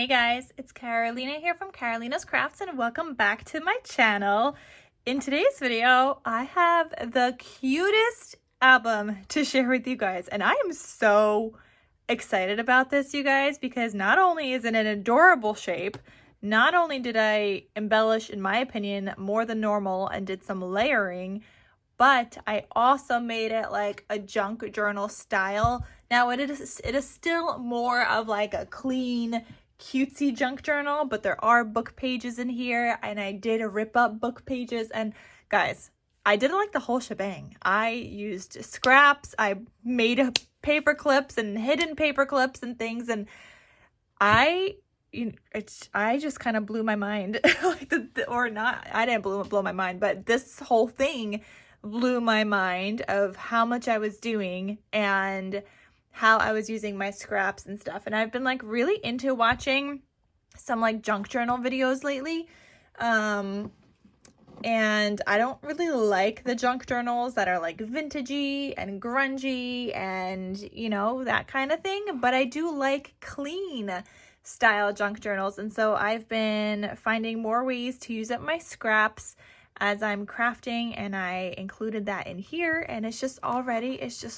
Hey guys, it's Carolina here from KarolinasKrafts and welcome back to my channel. In today's video, I have the cutest album to share with you guys, and I am so excited about this, you guys, because not only is it an adorable shape, not only did I embellish, in my opinion, more than normal and did some layering, but I also made it like a junk journal style. Now it is still more of like a clean, cutesy junk journal, but there are book pages in here, and I did rip up book pages. And guys, I did like the whole shebang. I used scraps, I made paper clips and hidden paper clips and things, and I just kind of blew my mind. Or not, I didn't blow my mind, but this whole thing blew my mind of how much I was doing and how I was using my scraps and stuff. And I've been like really into watching some like junk journal videos lately. And I don't really like the junk journals that are like vintagey and grungy and, you know, that kind of thing. But I do like clean style junk journals. And so I've been finding more ways to use up my scraps as I'm crafting, and I included that in here, and it's just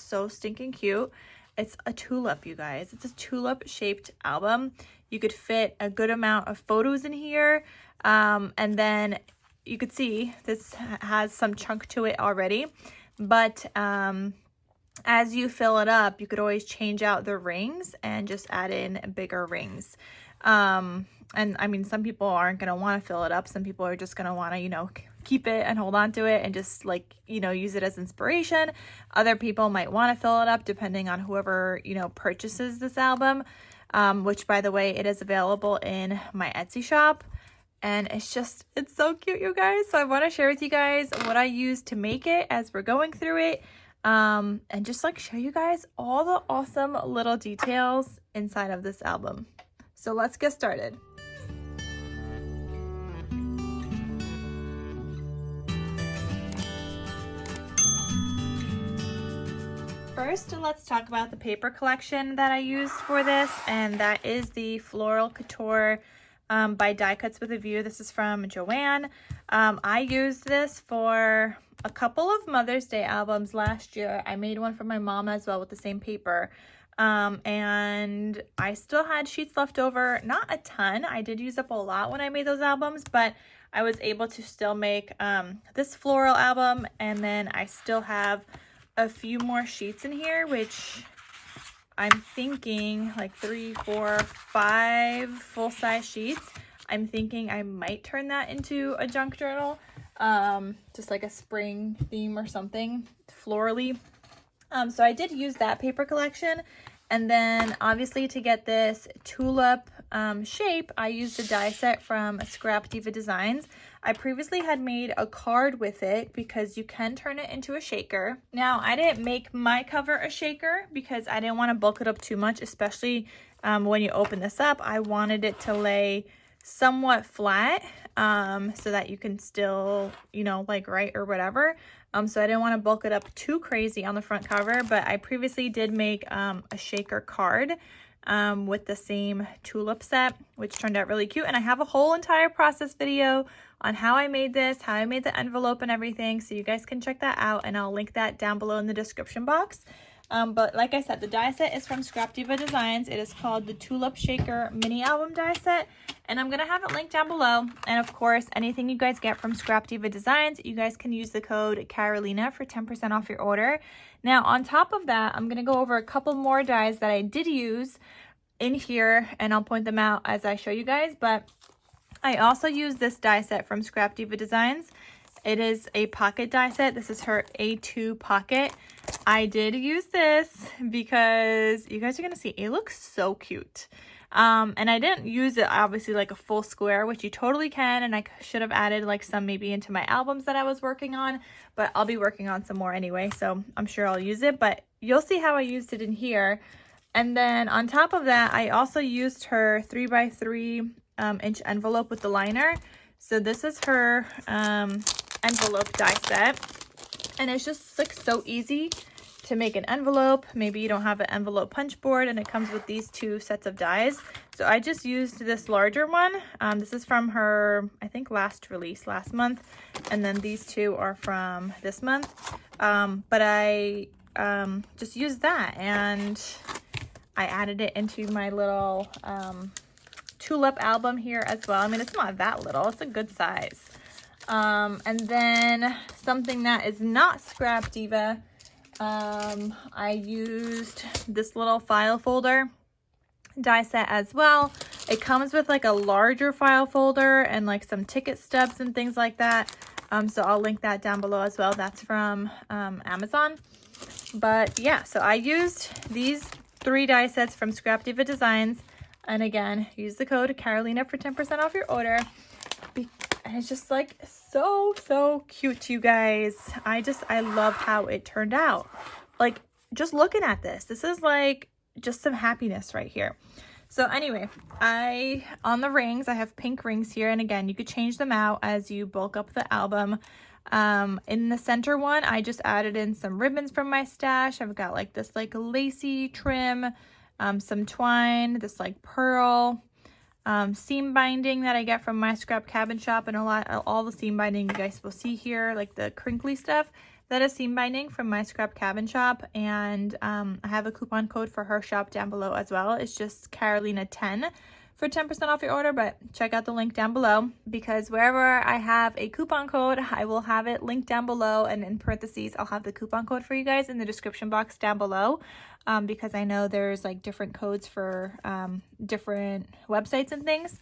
so stinking cute. It's a tulip, you guys. It's a tulip shaped album. You could fit a good amount of photos in here, and then you could see this has some chunk to it already, but as you fill it up, you could always change out the rings and just add in bigger rings. And I mean, some people aren't going to want to fill it up. Some people are just going to want to, you know, keep it and hold on to it and just like, you know, use it as inspiration. Other people might want to fill it up depending on whoever, you know, purchases this album, which by the way, it is available in my Etsy shop. And it's so cute, you guys. So I want to share with you guys what I used to make it as we're going through it. And just like show you guys all the awesome little details inside of this album. So let's get started. First, let's talk about the paper collection that I used for this, and that is the Floral Couture by Die Cuts with a View. This is from Joanne. I used this for a couple of Mother's Day albums last year. I made one for my mom as well with the same paper. And I still had sheets left over, not a ton. I did use up a lot when I made those albums, but I was able to still make this floral album, and then I still have a few more sheets in here, which I'm thinking like 3, 4, 5 full-size sheets. I'm thinking I might turn that into a junk journal, just like a spring theme or something, florally. So I did use that paper collection, and then obviously to get this tulip shape, I used a die set from Scrap Diva Designs. I previously had made a card with it because you can turn it into a shaker. Now, I didn't make my cover a shaker because I didn't want to bulk it up too much, especially when you open this up. I wanted it to lay somewhat flat so that you can still, you know, like write or whatever. So I didn't want to bulk it up too crazy on the front cover, but I previously did make a shaker card with the same tulip set, which turned out really cute. And I have a whole entire process video on how I made this, how I made the envelope and everything, so you guys can check that out, and I'll link that down below in the description box. But like I said, the die set is from Scrap Diva Designs. It is called the Tulip Shaker Mini Album Die Set, and I'm going to have it linked down below. And of course, anything you guys get from Scrap Diva Designs, you guys can use the code Carolina for 10% off your order. Now, on top of that, I'm going to go over a couple more dies that I did use in here, and I'll point them out as I show you guys. But I also used this die set from Scrap Diva Designs. It is a pocket die set. This is her A2 pocket. I did use this because you guys are going to see it looks so cute. And I didn't use it obviously like a full square, which you totally can, and I should have added like some maybe into my albums that I was working on, but I'll be working on some more anyway, so I'm sure I'll use it, but you'll see how I used it in here. And then on top of that, I also used her 3x3 inch envelope with the liner. So this is her envelope die set, and it's just like so easy to make an envelope. Maybe you don't have an envelope punch board and it comes with these two sets of dies. So I just used this larger one. This is from her, I think, last release last month. And then these two are from this month. But I just used that and I added it into my little Tulip album here as well. I mean, it's not that little, it's a good size. And then something that is not Scrap Diva, I used this little file folder die set as well. It comes with like a larger file folder and like some ticket stubs and things like that. So I'll link that down below as well. That's from Amazon. But yeah, so I used these 3 die sets from Scrap Diva Designs. And again, use the code Karolina for 10% off your order. And it's just like so cute, you guys. I love how it turned out. Like, just looking at this is like just some happiness right here. So anyway, on the rings, I have pink rings here. And again, you could change them out as you bulk up the album. In the center one, I just added in some ribbons from my stash. I've got like this like lacy trim, some twine, this like pearl, seam binding that I get from my scrap cabin shop, and all the seam binding you guys will see here, like the crinkly stuff. That is seam binding from my scrap cabin shop, and I have a coupon code for her shop down below as well. It's just Karolina10 for 10% off your order, but check out the link down below, because wherever I have a coupon code, I will have it linked down below, and in parentheses, I'll have the coupon code for you guys in the description box down below, because I know there's like different codes for different websites and things.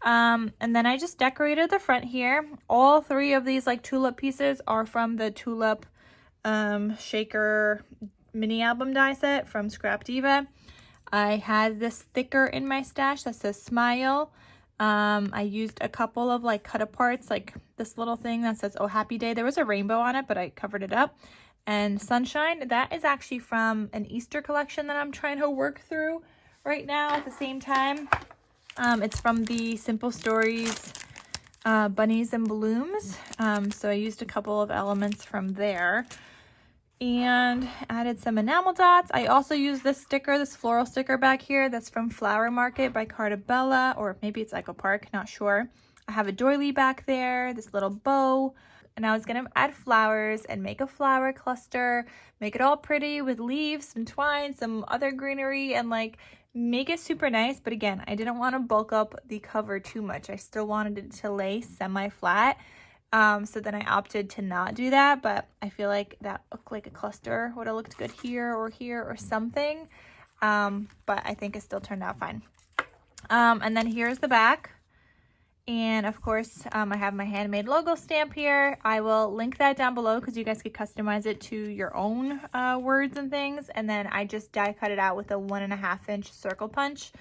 And then I just decorated the front here. All 3 of these like tulip pieces are from the Tulip shaker mini album die set from Scrap Diva. I had this thicker in my stash that says smile. I used a couple of like cut aparts, like this little thing that says oh happy day. There was a rainbow on it, but I covered it up. And sunshine, that is actually from an Easter collection that I'm trying to work through right now at the same time. It's from the Simple Stories Bunnies and Blooms. So I used a couple of elements from there and added some enamel dots. I also used this sticker, this floral sticker back here. That's from Flower Market by Cartabella, or maybe it's Echo Park, not sure. I have a doily back there, this little bow. And I was going to add flowers and make a flower cluster, make it all pretty with leaves, some twine, some other greenery, and like make it super nice. But again, I didn't want to bulk up the cover too much. I still wanted it to lay semi-flat. So then I opted to not do that, but I feel like that looked like a cluster would have looked good here or something. But I think it still turned out fine. And then here's the back. And of course, I have my handmade logo stamp here. I will link that down below because you guys could customize it to your own words and things. And then I just die cut it out with a 1.5-inch circle punch.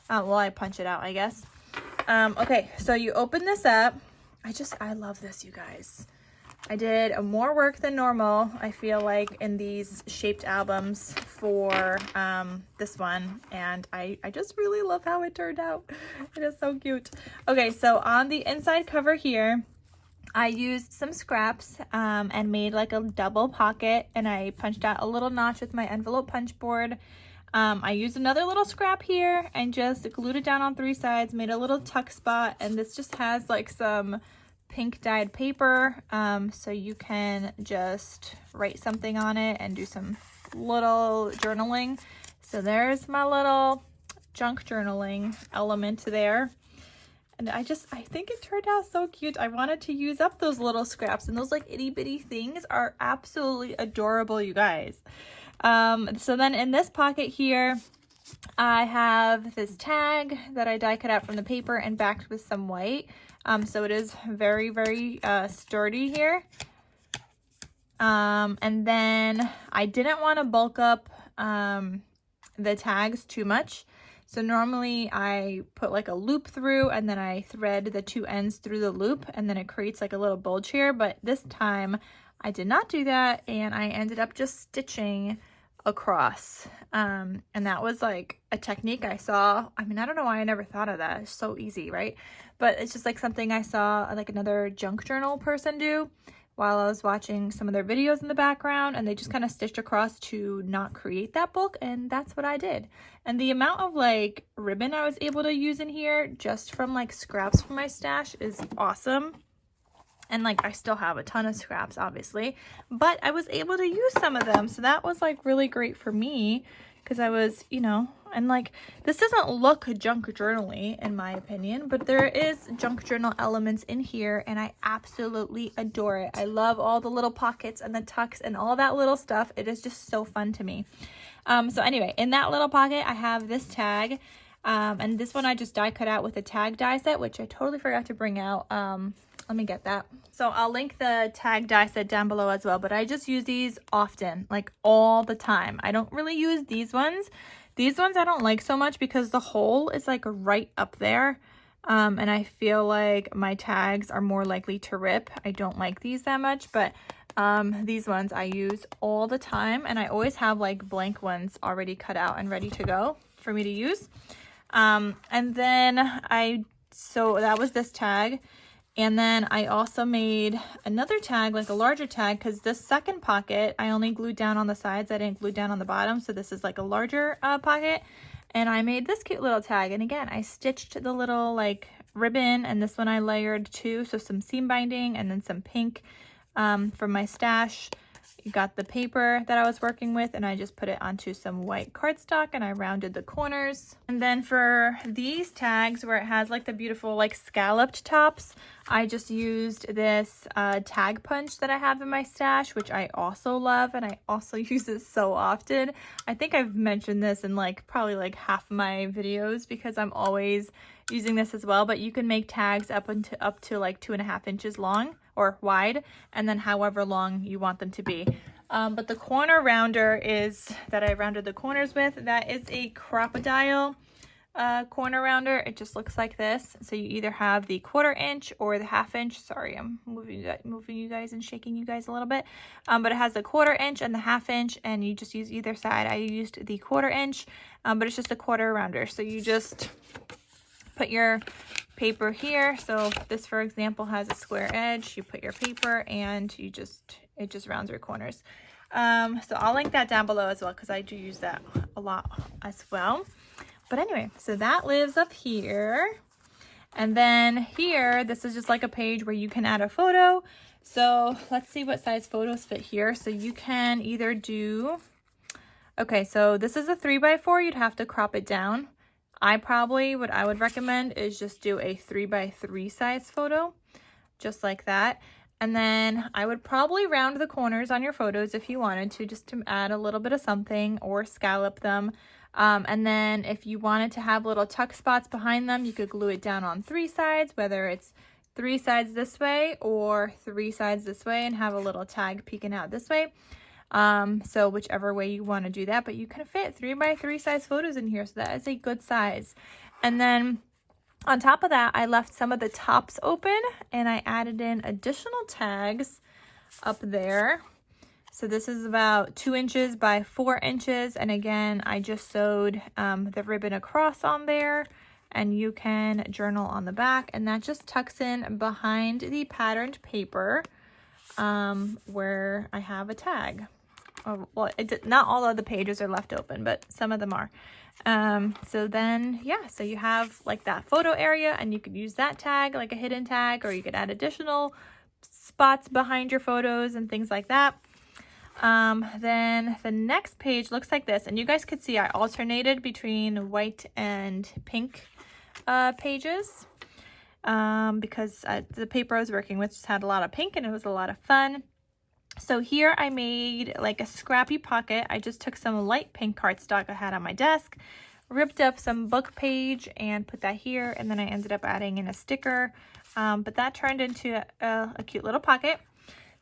Well, I punch it out, I guess. Okay, so you open this up. I love this, you guys. I did more work than normal, I feel like, in these shaped albums for this one, and I just really love how it turned out. It is so cute. Okay, so on the inside cover here, I used some scraps and made like a double pocket, and I punched out a little notch with my envelope punch board. I used another little scrap here and just glued it down on 3 sides, made a little tuck spot, and this just has like some pink dyed paper, so you can just write something on it and do some little journaling. So there's my little junk journaling element there. And I think it turned out so cute. I wanted to use up those little scraps, and those like itty bitty things are absolutely adorable, you guys. So then in this pocket here, I have this tag that I die cut out from the paper and backed with some white. So it is very, very sturdy here. And then I didn't want to bulk up the tags too much. So normally I put like a loop through and then I thread the 2 ends through the loop, and then it creates like a little bulge here. But this time I did not do that, and I ended up just stitching across. And that was like a technique I saw. I mean, I don't know why I never thought of that. It's so easy, right? But it's just like something I saw like another junk journal person do, while I was watching some of their videos in the background, and they just kind of stitched across to not create that book, and that's what I did. And the amount of like ribbon I was able to use in here just from like scraps from my stash is awesome. And like I still have a ton of scraps obviously, but I was able to use some of them, so that was like really great for me, because I was, you know, and like this doesn't look junk journal-y in my opinion, but there is junk journal elements in here and I absolutely adore it. I love all the little pockets and the tucks and all that little stuff. It is just so fun to me. So anyway, in that little pocket I have this tag, and this one I just die cut out with a tag die set, which I totally forgot to bring out. Let me get that. So I'll link the tag die set down below as well, but I just use these often, like all the time. I don't really use these ones. These ones I don't like so much because the hole is like right up there. And I feel like my tags are more likely to rip. I don't like these that much, but these ones I use all the time, and I always have like blank ones already cut out and ready to go for me to use. And then so that was this tag. And then I also made another tag, like a larger tag, because this second pocket, I only glued down on the sides. I didn't glue down on the bottom. So this is like a larger pocket. And I made this cute little tag. And again, I stitched the little like ribbon, and this one I layered too. So some seam binding and then some pink from my stash. You got the paper that I was working with, and I just put it onto some white cardstock and I rounded the corners. And then for these tags where it has like the beautiful like scalloped tops, I just used this tag punch that I have in my stash, which I also love, and I also use it so often. I think I've mentioned this in like probably like half of my videos because I'm always using this as well, but you can make tags up to like 2.5 inches long or wide, and then however long you want them to be. But the corner rounder that I rounded the corners with, that is a crocodile corner rounder. It just looks like this. So you either have the 1/4 inch or the 1/2 inch. Sorry, I'm moving you guys and shaking you guys a little bit. But it has the 1/4 inch and the 1/2 inch, and you just use either side. I used the 1/4 inch, but it's just a quarter rounder. So you just put your paper here. So this, for example, has a square edge. You put your paper and it just rounds your corners. So I'll link that down below as well because I do use that a lot as well. But anyway, so that lives up here. And then here, this is just like a page where you can add a photo. So let's see what size photos fit here. So you can either do, okay, so this is a 3x4. You'd have to crop it down. What I would recommend is just do a 3x3 size photo, just like that. And then I would probably round the corners on your photos if you wanted to, just to add a little bit of something, or scallop them. And then if you wanted to have little tuck spots behind them, you could glue it down on 3 sides, whether it's 3 sides this way or 3 sides this way, and have a little tag peeking out this way. So whichever way you want to do that, but you can fit 3x3 size photos in here, so that is a good size. And then on top of that, I left some of the tops open and I added in additional tags up there. So this is about 2 inches by 4 inches, and again I just sewed the ribbon across on there, and you can journal on the back, and that just tucks in behind the patterned paper where I have a tag. Oh, well, not all of the pages are left open, but some of them are. So then, yeah, so you have like that photo area, and you could use that tag like a hidden tag, or you could add additional spots behind your photos and things like that. Then the next page looks like this, and you guys could see I alternated between white and pink pages because the paper I was working with just had a lot of pink and it was a lot of fun. So here I made like a scrappy pocket. I just took some light pink cardstock I had on my desk, ripped up some book page and put that here, and then I ended up adding in a sticker, but that turned into a cute little pocket.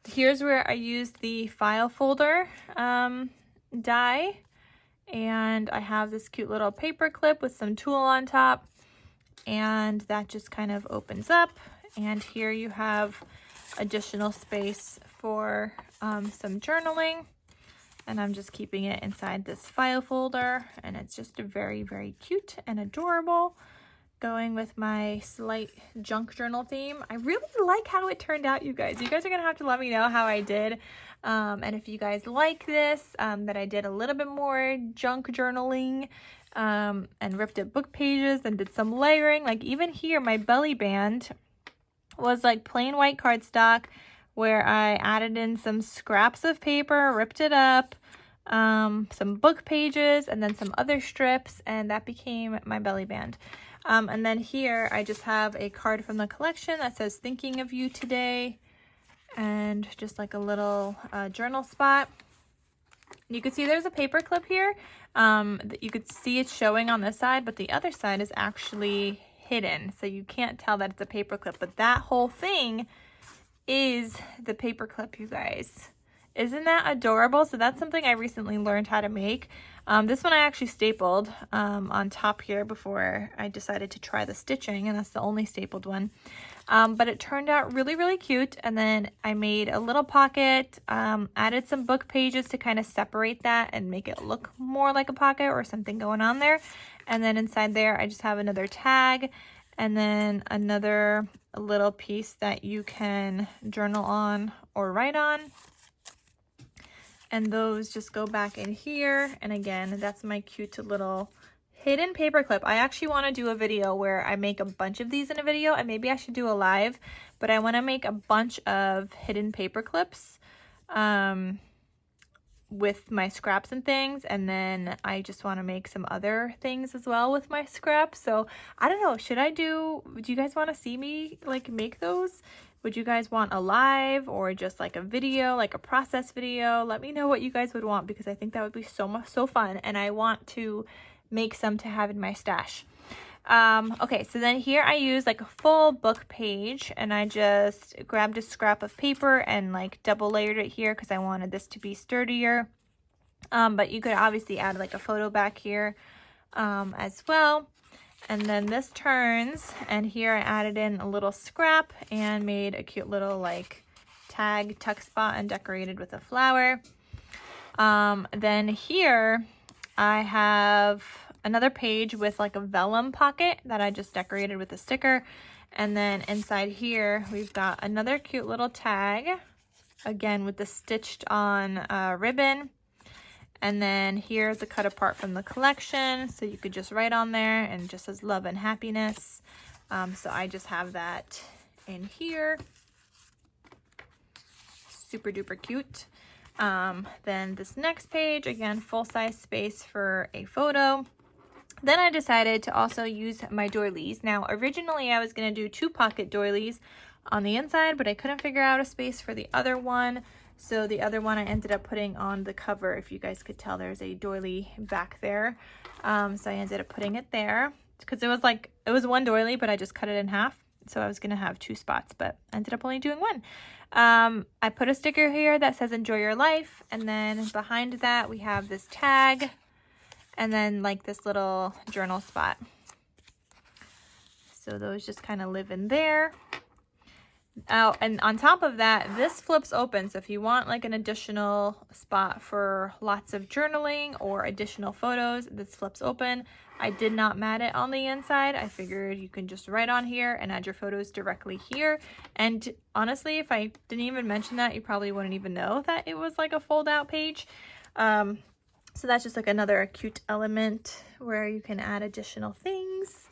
Here's where I used the file folder die, and I have this cute little paper clip with some tulle on top, and that just kind of opens up, and here you have additional space for some journaling, and I'm just keeping it inside this file folder, and it's just a very, very cute and adorable going with my slight junk journal theme. I really like how it turned out, you guys. You guys are gonna have to let me know how I did. And if you guys like this, that I did a little bit more junk journaling, and ripped up book pages and did some layering. Like even here, my belly band was like plain white cardstock where I added in some scraps of paper, ripped it up, some book pages, and then some other strips, and that became my belly band. And then here I just have a card from the collection that says thinking of you today, and just like a little journal spot. You can see there's a paper clip here. You could see it showing on this side, but the other side is actually hidden, so you can't tell that it's a paper clip, but that whole thing is the paper clip, you guys. Isn't that adorable? So that's something I recently learned how to make. This one I actually stapled on top here before I decided to try the stitching, and that's the only stapled one. But it turned out really, really cute. And then I made a little pocket, added some book pages to kind of separate that and make it look more like a pocket or something going on there. And then inside there, I just have another tag and then another little piece that you can journal on or write on. And those just go back in here. And again, that's my cute little hidden paper clip. I actually want to do a video where I make a bunch of these in a video, and maybe I should do a live, but I want to make a bunch of hidden paper clips with my scraps and things, and then I just want to make some other things as well with my scraps. So I don't know, do you guys want to see me like make those? Would you guys want a live or just like a video, like a process video? Let me know what you guys would want, because I think that would be so fun, and I want to make some to have in my stash. Okay, so then here I use like a full book page, and I just grabbed a scrap of paper and like double layered it here because I wanted this to be sturdier. But you could obviously add like a photo back here as well. And then this turns, and here I added in a little scrap and made a cute little like tag tuck spot and decorated with a flower. Then here I have another page with like a vellum pocket that I just decorated with a sticker. And then inside here, we've got another cute little tag, again with the stitched on ribbon. And then here's a cut apart from the collection, so you could just write on there, and it just says love and happiness. So I just have that in here. Super duper cute. Then this next page, again, full-size space for a photo. Then I decided to also use my doilies. Now, originally I was going to do 2 pocket doilies on the inside, but I couldn't figure out a space for the other one. So the other one I ended up putting on the cover. If you guys could tell, there's a doily back there. So I ended up putting it there because it was one doily, but I just cut it in half. So I was going to have 2 spots, but I ended up only doing 1. I put a sticker here that says enjoy your life. And then behind that, we have this tag and then like this little journal spot. So those just kind of live in there. Oh, and on top of that, this flips open. So if you want like an additional spot for lots of journaling or additional photos, this flips open. I did not mat it on the inside. I figured you can just write on here and add your photos directly here. And honestly, if I didn't even mention that, you probably wouldn't even know that it was like a fold out page. So that's just like another cute element where you can add additional things.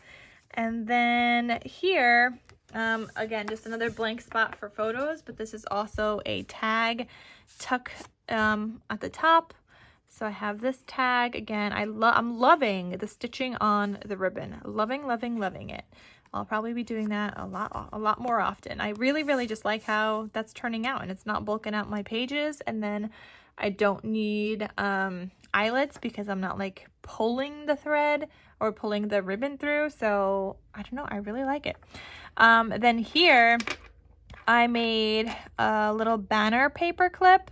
And then here, again, just another blank spot for photos, but this is also a tag tuck at the top. So I have this tag again. I'm loving the stitching on the ribbon. Loving it. I'll probably be doing that a lot more often. I really just like how that's turning out, and it's not bulking out my pages. And then I don't need eyelets because I'm not like pulling the thread or pulling the ribbon through. So I don't know, I really like it. Then here I made a little banner paper clip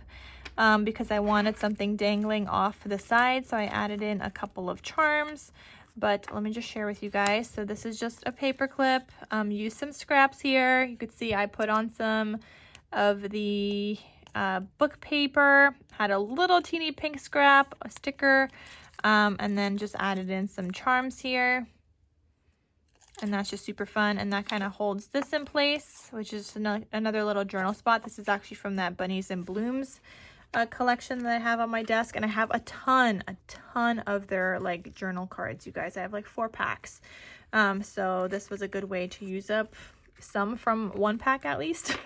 because I wanted something dangling off the side. So I added in a couple of charms, but let me just share with you guys. So this is just a paper clip. Use some scraps here. You could see I put on some of the book paper, had a little teeny pink scrap, a sticker, and then just added in some charms here. and that's just super fun. And that kind of holds this in place, which is another little journal spot. This is actually from that Bunnies and Blooms collection that I have on my desk, and I have a ton of their like journal cards, you guys. I have like 4 packs. So this was a good way to use up some from 1 pack at least.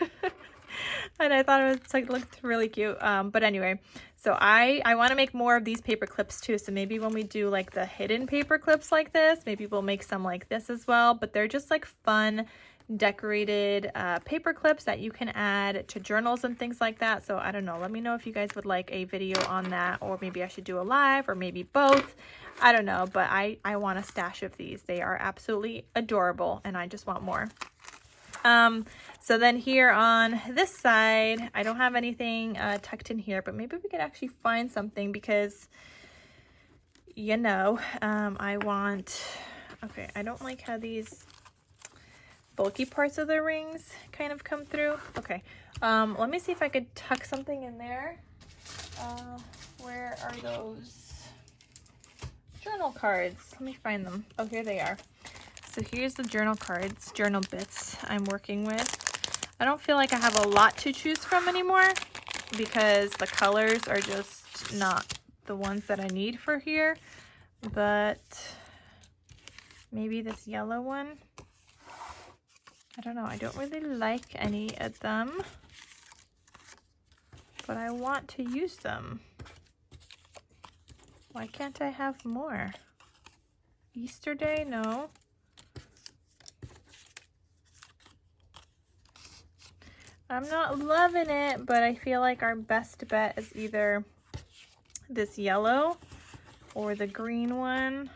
And I thought it was like looked really cute. But anyway, so I want to make more of these paper clips too. So maybe when we do like the hidden paper clips like this, maybe we'll make some like this as well. But they're just like fun decorated paper clips that you can add to journals and things like that. So I don't know, let me know if you guys would like a video on that, or maybe I should do a live, or maybe both. I don't know, but I want a stash of these. They are absolutely adorable and I just want more. So then here on this side, I don't have anything tucked in here, but maybe we could actually find something, because you know, I don't like how these bulky parts of the rings kind of come through. Okay, let me see if I could tuck something in there. Where are those journal cards? Let me find them. Oh, here they are. So here's the journal cards, journal bits I'm working with. I don't feel like I have a lot to choose from anymore, because the colors are just not the ones that I need for here. But maybe this yellow one. I don't know, I don't really like any of them, but I want to use them. Why can't I have more? Easter Day? No. I'm not loving it, but I feel like our best bet is either this yellow or the green one.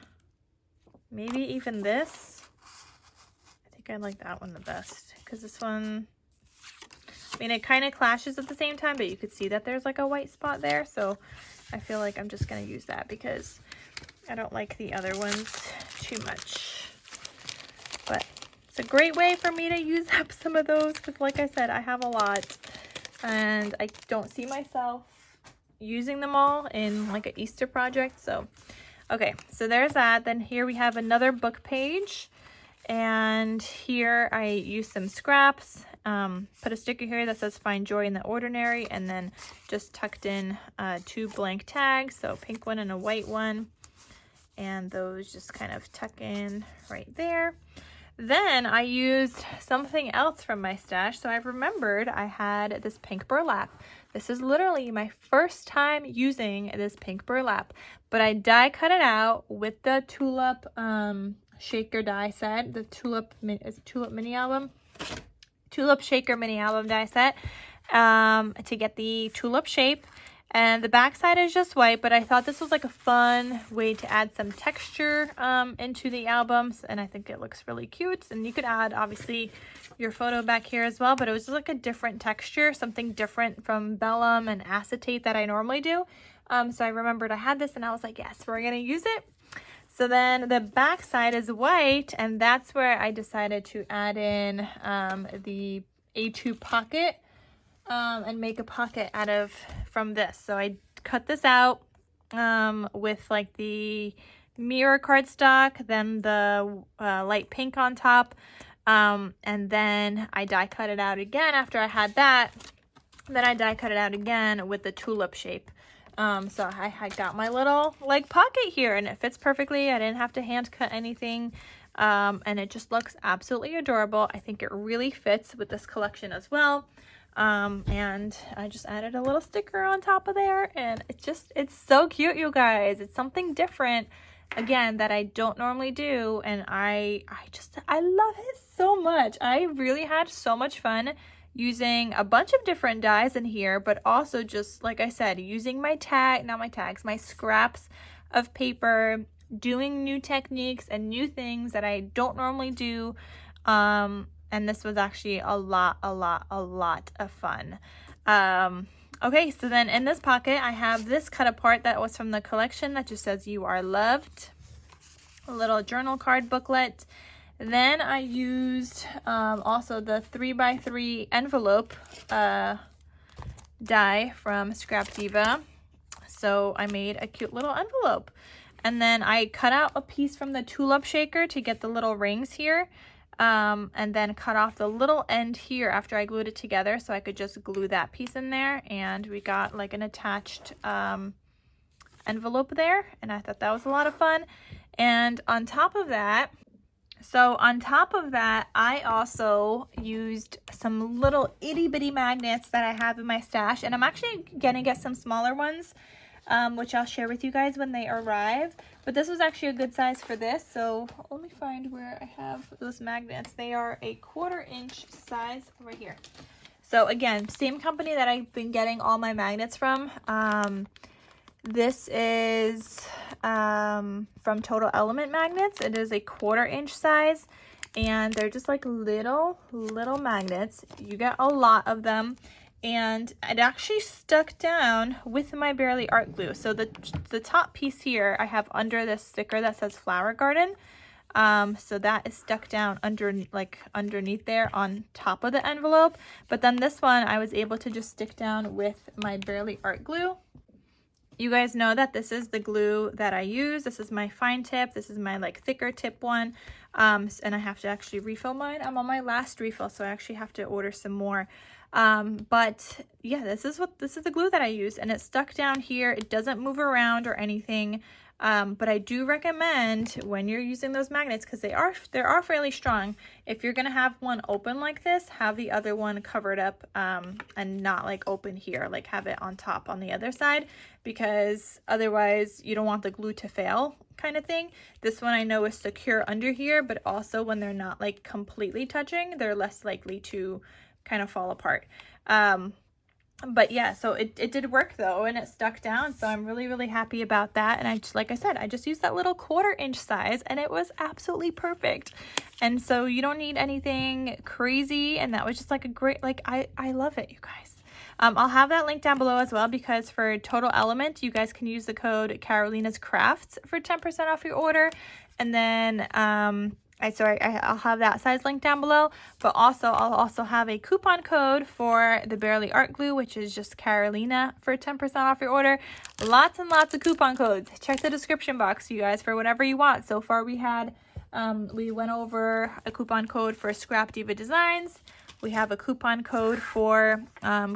Maybe even this. I like that one the best, because this one, I mean, it kind of clashes at the same time, but you could see that there's like a white spot there. So I feel like I'm just going to use that, because I don't like the other ones too much. But it's a great way for me to use up some of those, because like I said, I have a lot and I don't see myself using them all in like an Easter project. So okay, so there's that. Then here we have another book page. And here I use some scraps, put a sticker here that says "Find Joy in the Ordinary," and then just tucked in 2 blank tags, so a pink one and a white one, and those just kind of tuck in right there. Then I used something else from my stash, so I remembered I had this pink burlap. This is literally my first time using this pink burlap, but I die cut it out with the Tulip shaker die set, the Tulip mini album, Tulip shaker mini album die set, to get the tulip shape. And the back side is just white, but I thought this was like a fun way to add some texture into the albums, and I think it looks really cute. And you could add obviously your photo back here as well, but it was just like a different texture, something different from vellum and acetate that I normally do. So I remembered I had this and I was like, yes, we're gonna use it. So then the back side is white, and that's where I decided to add in the A2 pocket and make a pocket from this. So I cut this out with like the mirror cardstock, then the light pink on top, and then I die cut it out again after I had that. Then I die cut it out again with the tulip shape. So I had got my little like pocket here, and it fits perfectly. I didn't have to hand cut anything. And it just looks absolutely adorable. I think it really fits with this collection as well. And I just added a little sticker on top of there, and it's so cute, you guys. It's something different, again, that I don't normally do. And I love it so much. I really had so much fun using a bunch of different dies in here, but also just, like I said, using my my scraps of paper, doing new techniques and new things that I don't normally do. And this was actually a lot of fun. Okay, so then in this pocket, I have this cut apart that was from the collection that just says "You Are Loved," a little journal card booklet. Then I used also the 3x3 envelope die from Scrap Diva. So I made a cute little envelope. And then I cut out a piece from the Tulip shaker to get the little rings here. And then cut off the little end here after I glued it together so I could just glue that piece in there, and we got like an attached envelope there, and I thought that was a lot of fun. And on top of that, I also used some little itty bitty magnets that I have in my stash, and I'm actually gonna get some smaller ones, which I'll share with you guys when they arrive. But this was actually a good size for this, so let me find where I have those magnets. They are a 1/4 inch size right here. So again, same company that I've been getting all my magnets from. This is from Total Element Magnets. It is a 1/4 inch size, and they're just like little magnets. You get a lot of them, and it actually stuck down with my Barely Art glue. So the top piece here I have under this sticker that says Flower Garden. So that is stuck down underneath there on top of the envelope. But then this one I was able to just stick down with my Barely Art glue. You guys know that this is the glue that I use. This is my fine tip. This is my like thicker tip one. And I have to actually refill mine. I'm on my last refill, so I actually have to order some more. But yeah, this is the glue that I use, and it's stuck down here. It doesn't move around or anything. But I do recommend when you're using those magnets, because they are fairly strong, if you're gonna have one open like this, have the other one covered up and not like open here, like have it on top on the other side, because otherwise you don't want the glue to fail kind of thing. This one I know is secure under here, but also when they're not like completely touching, they're less likely to kind of fall apart. But yeah, so it did work though, and it stuck down, so I'm really happy about that. And I just, like I said, I just used that little 1/4 inch size, and it was absolutely perfect. And so you don't need anything crazy, and that was just like a great, like I love it, you guys. I'll have that link down below as well, because for Total Element you guys can use the code KarolinasKrafts for 10% off your order. And then I'll have that size link down below, but also I'll also have a coupon code for the Barely Art glue, which is just Carolina, for 10% off your order. Lots and lots of coupon codes. Check the description box, you guys, for whatever you want. So far we had, we went over a coupon code for Scrap Diva Designs. We have a coupon code for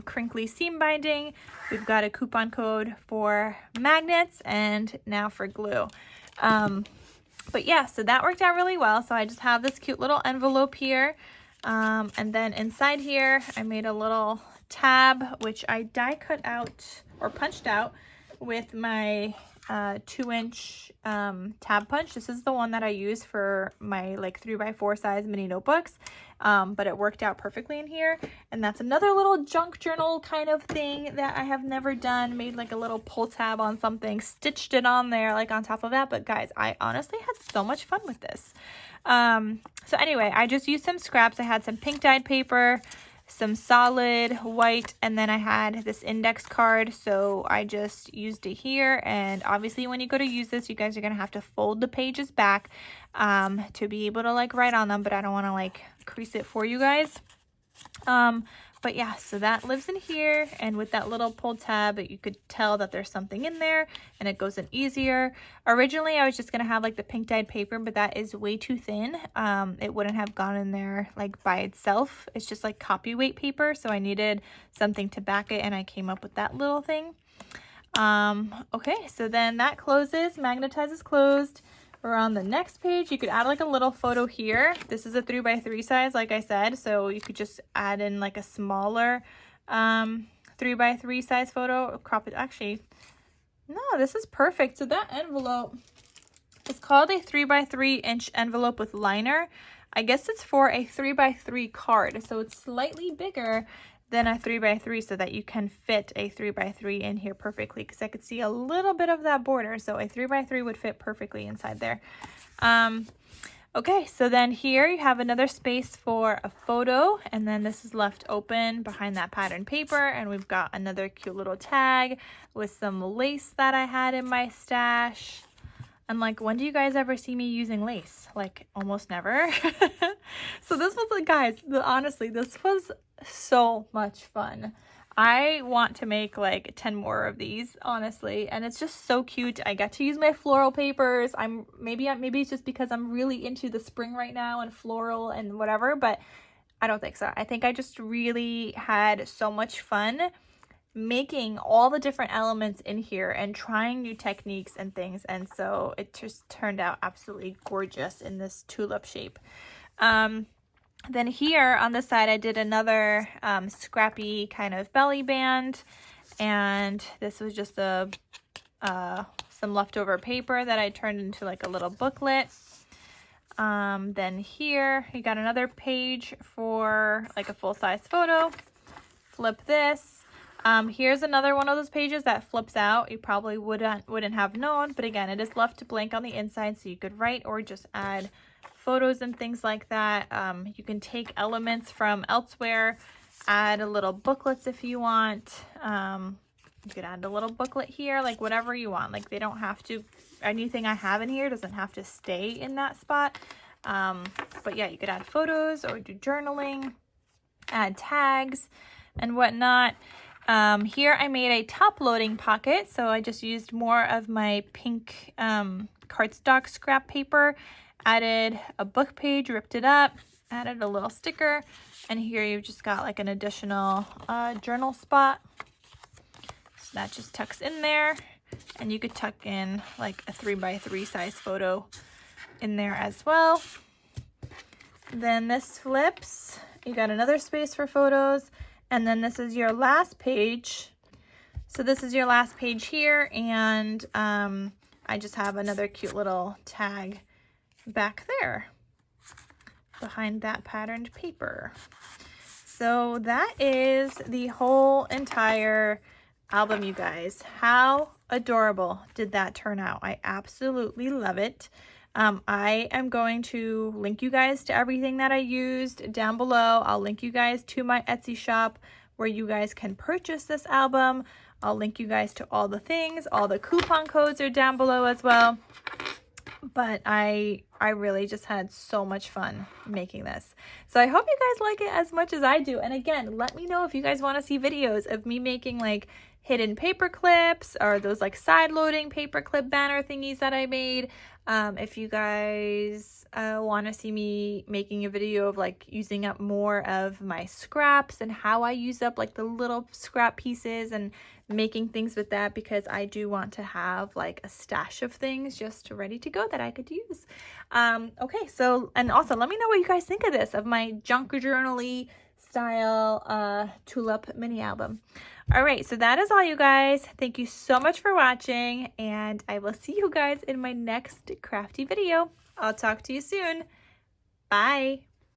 crinkly seam binding. We've got a coupon code for magnets, and now for glue. But yeah, so that worked out really well. So I just have this cute little envelope here. And then inside here, I made a little tab, which I die cut out or punched out with my 2-inch tab punch. This is the one that I use for my like 3x4 size mini notebooks. But it worked out perfectly in here. And that's another little junk journal kind of thing that I have never done. Made like a little pull tab on something, stitched it on there like on top of that. But guys, I honestly had so much fun with this. So anyway, I just used some scraps. I had some pink dyed paper, some solid white, and then I had this index card, so I just used it here. And obviously when you go to use this, you guys are gonna have to fold the pages back to be able to like write on them, but I don't want to like crease it for you guys. But yeah, so that lives in here, and with that little pull tab, you could tell that there's something in there, and it goes in easier. Originally, I was just gonna have like the pink dyed paper, but that is way too thin. It wouldn't have gone in there like by itself. It's just like copy weight paper, so I needed something to back it, and I came up with that little thing. Okay, so then that closes, magnetizes closed. We're on the next page. You could add like a little photo here. This is a 3x3 size, like I said, so you could just add in like a smaller 3x3 size photo. Crop it. Actually, no, this is perfect. So that envelope is called a 3x3 inch envelope with liner. I guess it's for a 3x3 card, so it's slightly bigger than a 3x3, so that you can fit a 3x3 in here perfectly, because I could see a little bit of that border, so a 3x3 would fit perfectly inside there. Okay, so then here you have another space for a photo, and then this is left open behind that pattern paper, and we've got another cute little tag with some lace that I had in my stash. And like, when do you guys ever see me using lace? Like, almost never. So this was like, guys, honestly, this was so much fun. I want to make like 10 more of these, honestly, and it's just so cute. I get to use my floral papers. Maybe it's just because I'm really into the spring right now and floral and whatever, but I don't think so. I think I just really had so much fun making all the different elements in here and trying new techniques and things, and so it just turned out absolutely gorgeous in this tulip shape. Then here on the side, I did another scrappy kind of belly band, and this was just some leftover paper that I turned into like a little booklet. Then here, you got another page for like a full-size photo. Flip this. Here's another one of those pages that flips out. You probably wouldn't have known, but again, it is left blank on the inside, so you could write or just add photos and things like that. You can take elements from elsewhere, add a little booklets if you want. You could add a little booklet here, like whatever you want. Like they don't have to, anything I have in here doesn't have to stay in that spot. But yeah, you could add photos or do journaling, add tags and whatnot. Here I made a top loading pocket, so I just used more of my pink cardstock scrap paper, added a book page, ripped it up, added a little sticker, and here you've just got like an additional journal spot. So that just tucks in there, and you could tuck in like a 3x3 size photo in there as well. Then this flips, you got another space for photos, and then this is your last page. So this is your last page here, and I just have another cute little tag back there behind that patterned paper. So that is the whole entire album, you guys. How adorable did that turn out? I absolutely love it. I am going to link you guys to everything that I used down below. I'll link you guys to my Etsy shop where you guys can purchase this album. I'll link you guys to all the things. All the coupon codes are down below as well. But I really just had so much fun making this. So I hope you guys like it as much as I do. And again, let me know if you guys want to see videos of me making like hidden paper clips or those like side loading paper clip banner thingies that I made. If you guys want to see me making a video of like using up more of my scraps and how I use up like the little scrap pieces and making things with that, because I do want to have like a stash of things just ready to go that I could use. Okay, so, and also let me know what you guys think of this, of my junk journal-y style tulip mini album. All right, so that is all, you guys. Thank you so much for watching, and I will see you guys in my next crafty video. I'll talk to you soon. Bye.